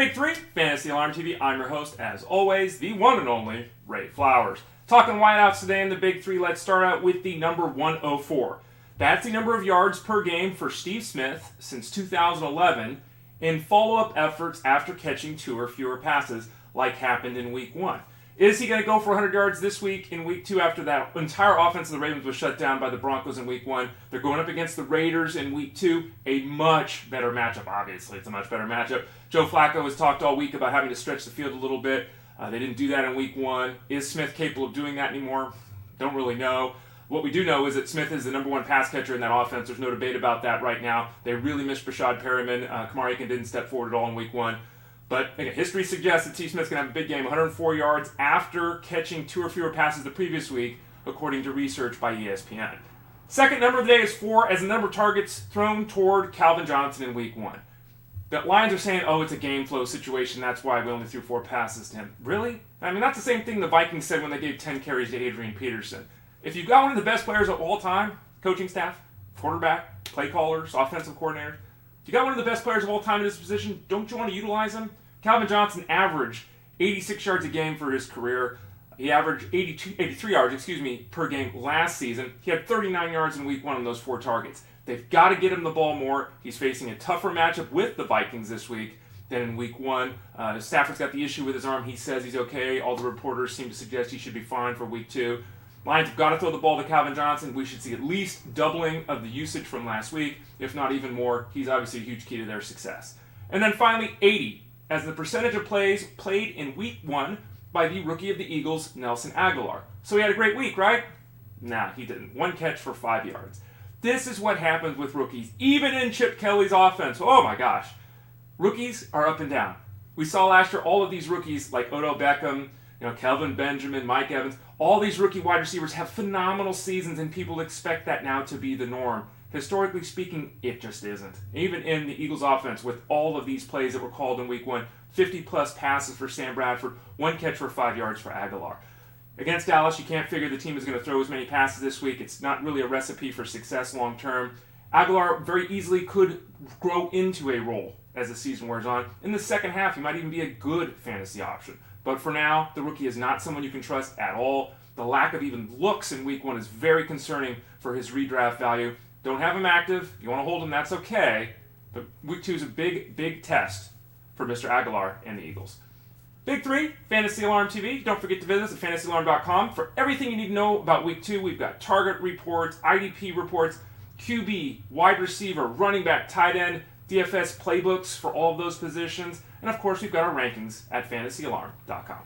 Big Three, Fantasy Alarm TV. I'm your host, as always, the one and only Ray Flowers. Talking wideouts today in the Big Three. Let's start out with the number 104. That's the number of yards per game for Steve Smith since 2011 in follow-up efforts after catching 2 or fewer passes, like happened in Week 1. Is he going to go for 100 yards this week in Week 2 after that entire offense of the Ravens was shut down by the Broncos in Week 1? They're going up against the Raiders in Week 2, a much better matchup. Obviously, it's a much better matchup. Joe Flacco has talked all week about having to stretch the field a little bit. They didn't do that in Week 1. Is Smith capable of doing that anymore? Don't really know. What we do know is that Smith is the number 1 pass catcher in that offense. There's no debate about that right now. They really missed Rashad Perriman. Kamar Aiken didn't step forward at all in Week 1. But again, history suggests that Steve Smith's going to have a big game, 104 yards after catching 2 or fewer passes the previous week, according to research by ESPN. Second number of the day is 4 as the number of targets thrown toward Calvin Johnson in Week 1. The Lions are saying, oh, it's a game flow situation, that's why we only threw 4 passes to him. Really? I mean, that's the same thing the Vikings said when they gave 10 carries to Adrian Peterson. If you've got one of the best players of all time, coaching staff, quarterback, play callers, offensive coordinators, if you got one of the best players of all time in this position, don't you want to utilize him? Calvin Johnson averaged 86 yards a game for his career. He averaged 83 yards per game last season. He had 39 yards in Week 1 on those 4 targets. They've got to get him the ball more. He's facing a tougher matchup with the Vikings this week than in Week 1. Stafford's got the issue with his arm. He says he's okay. All the reporters seem to suggest he should be fine for Week 2. Lions have got to throw the ball to Calvin Johnson. We should see at least doubling of the usage from last week, if not even more. He's obviously a huge key to their success. And then finally, 80. As the percentage of plays played in Week 1 by the rookie of the Eagles, Nelson Agholor. So he had a great week, right? Nah, he didn't. 1 catch for 5 yards. This is what happens with rookies, even in Chip Kelly's offense. Oh my gosh. Rookies are up and down. We saw last year all of these rookies like Odell Beckham, Kelvin Benjamin, Mike Evans, all these rookie wide receivers have phenomenal seasons, and people expect that now to be the norm. Historically speaking, it just isn't. Even in the Eagles offense, with all of these plays that were called in Week 1, 50-plus passes for Sam Bradford, 1 catch for 5 yards for Agholor. Against Dallas, you can't figure the team is going to throw as many passes this week. It's not really a recipe for success long term. Agholor very easily could grow into a role as the season wears on. In the second half, he might even be a good fantasy option. But for now, the rookie is not someone you can trust at all. The lack of even looks in Week 1 is very concerning for his redraft value. Don't have him active. If you want to hold him, that's okay. But Week 2 is a big, big test for Mr. Agholor and the Eagles. Big Three, Fantasy Alarm TV. Don't forget to visit us at fantasyalarm.com for everything you need to know about Week 2. We've got target reports, IDP reports, QB, wide receiver, running back, tight end, DFS playbooks for all of those positions. And of course, we've got our rankings at fantasyalarm.com.